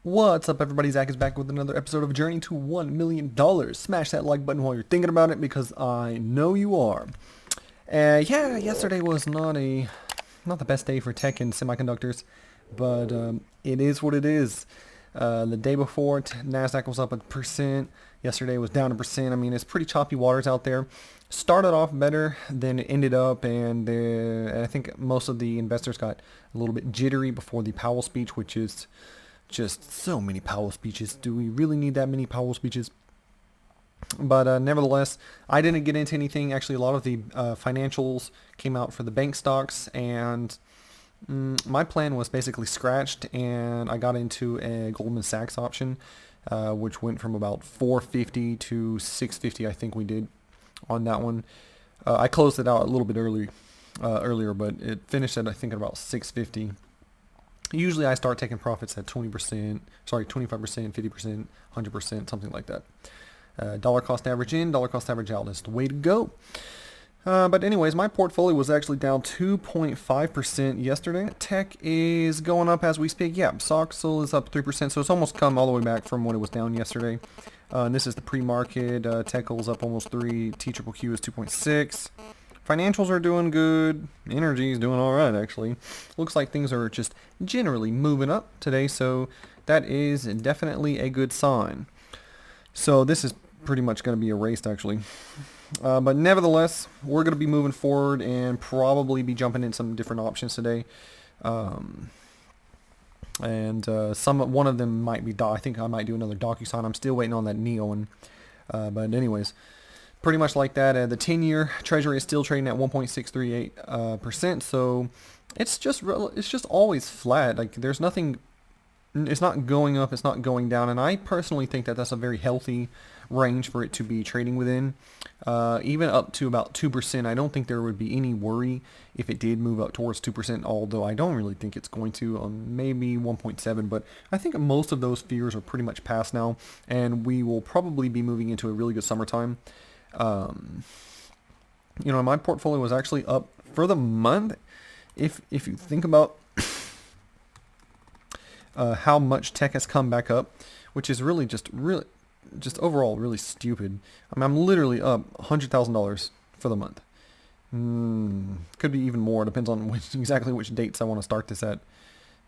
What's up, everybody? Zach is back with another episode of Journey to $1 Million. Smash that like button while you're thinking about it, because I know you are. Yeah, yesterday was not the best day for tech and semiconductors, but it is what it is. The day before, Nasdaq was up 1%. Yesterday was down 1%. I mean, it's pretty choppy waters out there. Started off better than it ended up, and I think most of the investors got a little bit jittery before the Powell speech, which is just so many Powell speeches. Do we really need that many Powell speeches? But nevertheless, I didn't get into anything. Actually, a lot of the financials came out for the bank stocks, and my plan was basically scratched, and I got into a Goldman Sachs option, which went from about 450 to 650. I think we did on that one. I closed it out a little bit earlier, but it finished at, I think, at about 650. Usually I start taking profits at 25%, 50%, 100%, something like that. Dollar cost average in, dollar cost average out is the way to go. But anyways, my portfolio was actually down 2.5% yesterday. Tech is going up as we speak. Yeah, Soxel is up 3%, so it's almost come all the way back from when it was down yesterday. And this is the pre-market. Techl's up almost 3. TQQQ is 2.6. Financials are doing good. Energy is doing all right, actually. Looks like things are just generally moving up today, so that is definitely a good sign. So this is pretty much going to be erased, actually. But nevertheless, we're going to be moving forward and probably be jumping in some different options today. One of them might be I think I might do another DocuSign. I'm still waiting on that Neo one. But anyways, pretty much like that. The 10-year Treasury is still trading at 1.638%. So it's just always flat. Like, there's nothing. It's not going up. It's not going down. And I personally think that that's a very healthy range for it to be trading within. Even up to about 2%, I don't think there would be any worry if it did move up towards 2%, although I don't really think it's going to. Maybe 1.7, but I think most of those fears are pretty much past now, and we will probably be moving into a really good summertime. My portfolio was actually up for the month. If you think about how much tech has come back up, which is really just overall really stupid. I mean, I'm literally up $100,000 for the month. Could be even more. Depends on exactly which dates I want to start this at.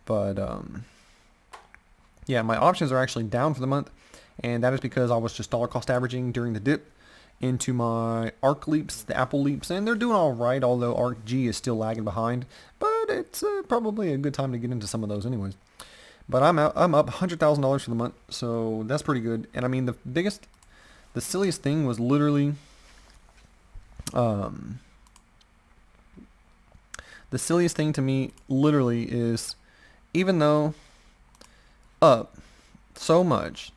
But yeah, my options are actually down for the month, and that is because I was just dollar cost averaging during the dip into my ARC leaps, the Apple leaps, and they're doing all right, although ARC G is still lagging behind. But it's probably a good time to get into some of those anyways. But I'm up $100,000 for the month, so that's pretty good. And I mean, the silliest thing was literally, the silliest thing to me literally is, even though up so much,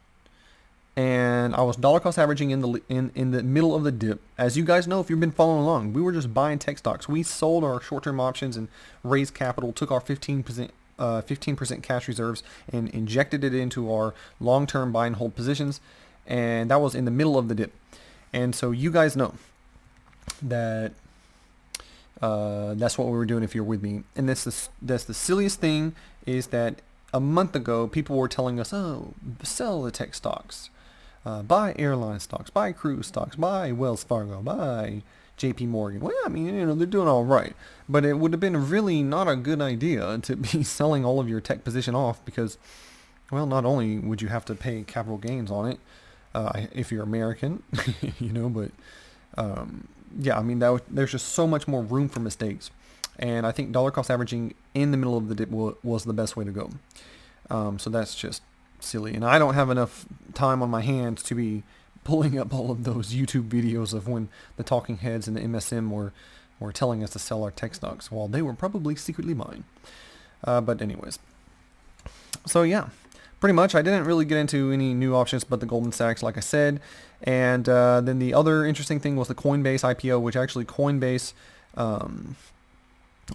and I was dollar cost averaging in the middle of the dip. As you guys know, if you've been following along, we were just buying tech stocks. We sold our short-term options and raised capital, took our 15% cash reserves and injected it into our long-term buy and hold positions, and that was in the middle of the dip. And so you guys know that that's what we were doing if you're with me. And that's the silliest thing, is that a month ago people were telling us, oh, sell the tech stocks, buy airline stocks, buy cruise stocks, buy Wells Fargo, buy JP Morgan. Well, I mean, they're doing all right, but it would have been really not a good idea to be selling all of your tech position off, because, well, not only would you have to pay capital gains on it, if you're American, but yeah, I mean, there's just so much more room for mistakes, and I think dollar cost averaging in the middle of the dip was the best way to go. So that's just silly, and I don't have enough time on my hands to be pulling up all of those YouTube videos of when the talking heads and the MSM were telling us to sell our tech stocks while they were probably secretly buying. But anyways, so yeah, pretty much I didn't really get into any new options but the Goldman Sachs, like I said. And then the other interesting thing was the Coinbase IPO, which actually Coinbase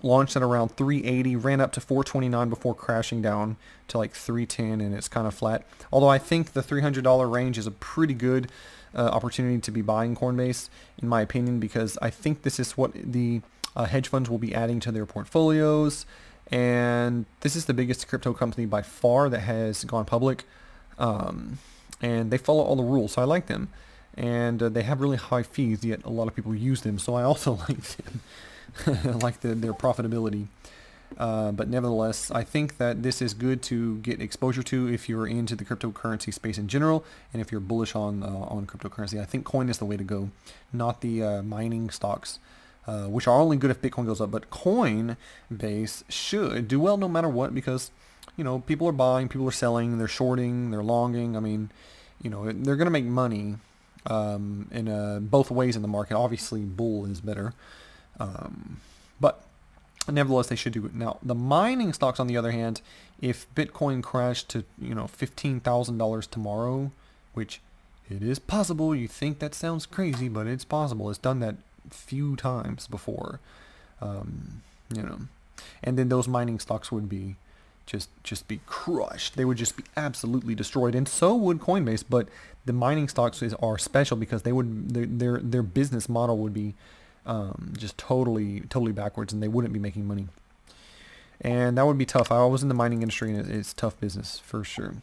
launched at around 380, ran up to 429 before crashing down to like 310, and it's kind of flat. Although I think the $300 range is a pretty good opportunity to be buying Coinbase, in my opinion, because I think this is what the hedge funds will be adding to their portfolios, And this is the biggest crypto company by far that has gone public. And they follow all the rules, so I like them. And they have really high fees, yet a lot of people use them, so I also like them. I like their profitability. But nevertheless, I think that this is good to get exposure to if you're into the cryptocurrency space in general, and if you're bullish on cryptocurrency. I think coin is the way to go, not the mining stocks, which are only good if Bitcoin goes up. But Coinbase should do well no matter what, because people are buying, people are selling, they're shorting, they're longing. I mean, they're gonna make money in both ways in the market. Obviously, bull is better, but nevertheless, they should do it. Now, the mining stocks, on the other hand, if Bitcoin crashed to $15,000 tomorrow, which it is possible. You think that sounds crazy, but it's possible. It's done that few times before, and then those mining stocks would be just be crushed. They would just be absolutely destroyed, and so would Coinbase. But the mining stocks are special because their business model would be just totally backwards, and they wouldn't be making money. And that would be tough. I was in the mining industry, and it's tough business for sure.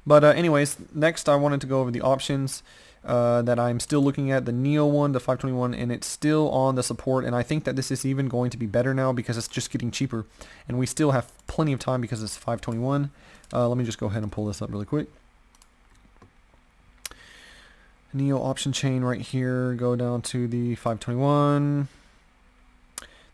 But anyways, next I wanted to go over the options that I'm still looking at, the NEO one, the 521, and it's still on the support. And I think that this is even going to be better now because it's just getting cheaper, and we still have plenty of time because it's 521. Let me just go ahead and pull this up really quick. NEO option chain right here, go down to the 521.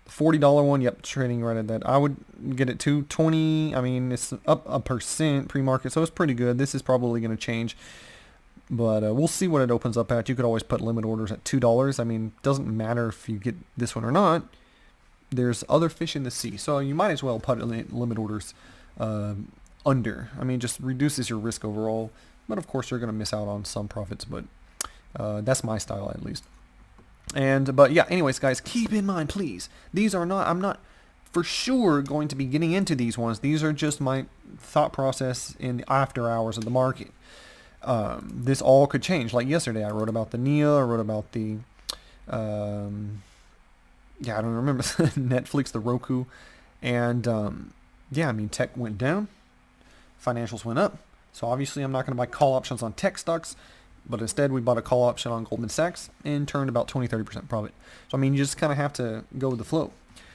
The $40 one, yep, trading right at that. I would get it 220. I mean, it's up 1% pre-market, so it's pretty good. This is probably going to change, but we'll see what it opens up at. You could always put limit orders at $2. I mean, doesn't matter if you get this one or not. There's other fish in the sea, so you might as well put limit orders under. I mean, just reduces your risk overall, but of course you're going to miss out on some profits, but that's my style at least. But yeah, anyways, guys, keep in mind, please, I'm not for sure going to be getting into these ones. These are just my thought process in the after hours of the market. This all could change. Like yesterday, I wrote about the NEO, I wrote about the, I don't remember, Netflix, the Roku, and I mean, tech went down, financials went up. So obviously I'm not going to buy call options on tech stocks, but instead we bought a call option on Goldman Sachs and turned about 20-30% profit. So I mean, you just kind of have to go with the flow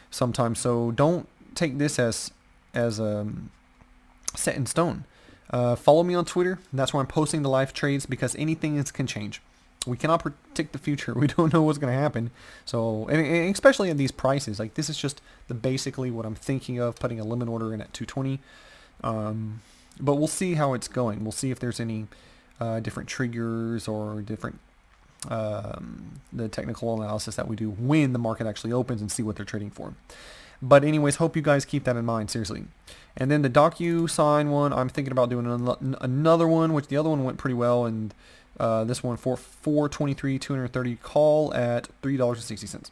sometimes. So don't take this as set in stone. Follow me on Twitter. That's where I'm posting the live trades, because anything can change. We cannot predict the future. We don't know what's going to happen. So, and especially at these prices, like this is just basically what I'm thinking of, putting a limit order in at 220. But we'll see how it's going. We'll see if there's any different triggers or different the technical analysis that we do when the market actually opens, and see what they're trading for. But anyways, hope you guys keep that in mind, seriously. And then the DocuSign one, I'm thinking about doing another one, which the other one went pretty well, and this one for 230 call at $3.60.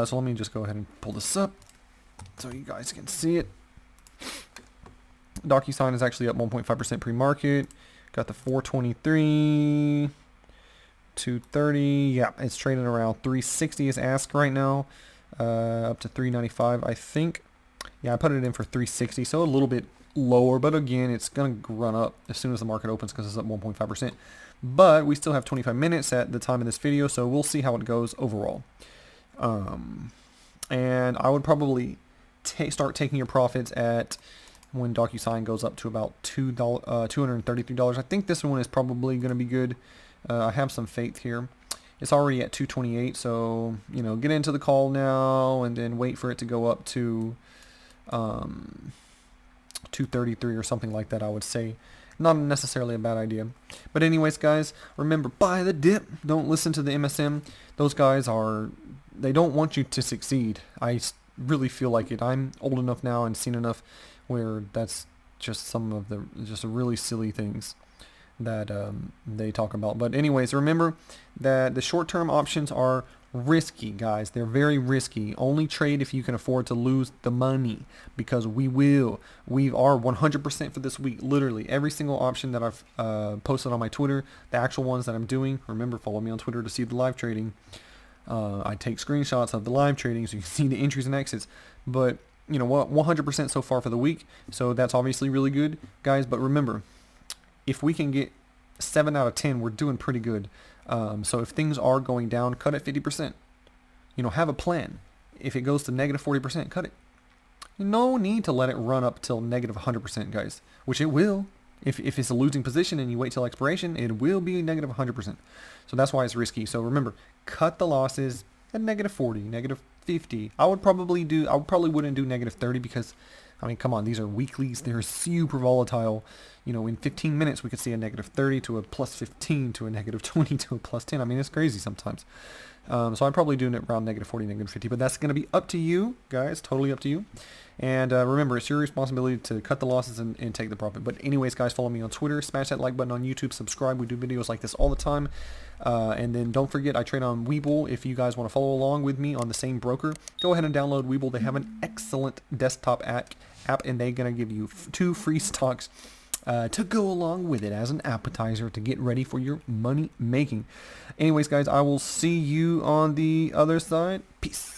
So let me just go ahead and pull this up so you guys can see it. DocuSign is actually up 1.5% pre-market. Got the 423, 230. Yeah, it's trading around 360 is ask right now. Up to 395, I think. Yeah, I put it in for 360, so a little bit lower, but again, it's going to run up as soon as the market opens because it's up 1.5%. But we still have 25 minutes at the time of this video, so we'll see how it goes overall. And I would probably start taking your profits at when DocuSign goes up to about $233. I think this one is probably going to be good. I have some faith here. It's already at 228, so get into the call now and then wait for it to go up to 233 or something like that, I would say. Not necessarily a bad idea. But anyways, guys, remember, buy the dip. Don't listen to the MSM. Those guys they don't want you to succeed. I really feel like it. I'm old enough now and seen enough where that's just some of the just really silly things that they talk about. But anyways, remember that the short-term options are risky, guys. They're very risky. Only trade if you can afford to lose the money, because we are 100% for this week. Literally every single option that I've posted on my Twitter, the actual ones that I'm doing. Remember, follow me on Twitter to see the live trading. I take screenshots of the live trading so you can see the entries and exits. but you know what, 100% so far for the week. So that's obviously really good, guys. But remember, if we can get 7 out of 10, we're doing pretty good. So if things are going down, cut it 50%. You know, have a plan. If it goes to negative 40%, cut it. No need to let it run up till negative 100%, guys, which it will. If it's a losing position and you wait till expiration, it will be negative 100%. So that's why it's risky. So remember, cut the losses at negative 40, negative 50. I probably wouldn't do negative 30 because, I mean, come on, these are weeklies. They're super volatile. You know, in 15 minutes, we could see a negative 30 to a plus 15 to a negative 20 to a plus 10. I mean, it's crazy sometimes. So I'm probably doing it around negative 40, negative 50, but that's going to be up to you, guys, totally up to you. And remember, it's your responsibility to cut the losses and take the profit. But anyways, guys, follow me on Twitter, smash that like button on YouTube, subscribe. We do videos like this all the time. And then don't forget, I trade on Webull. If you guys want to follow along with me on the same broker, go ahead and download Webull. They have an excellent desktop app, and they're going to give you 2 free stocks to go along with it as an appetizer to get ready for your money making. Anyways, guys, I will see you on the other side. Peace.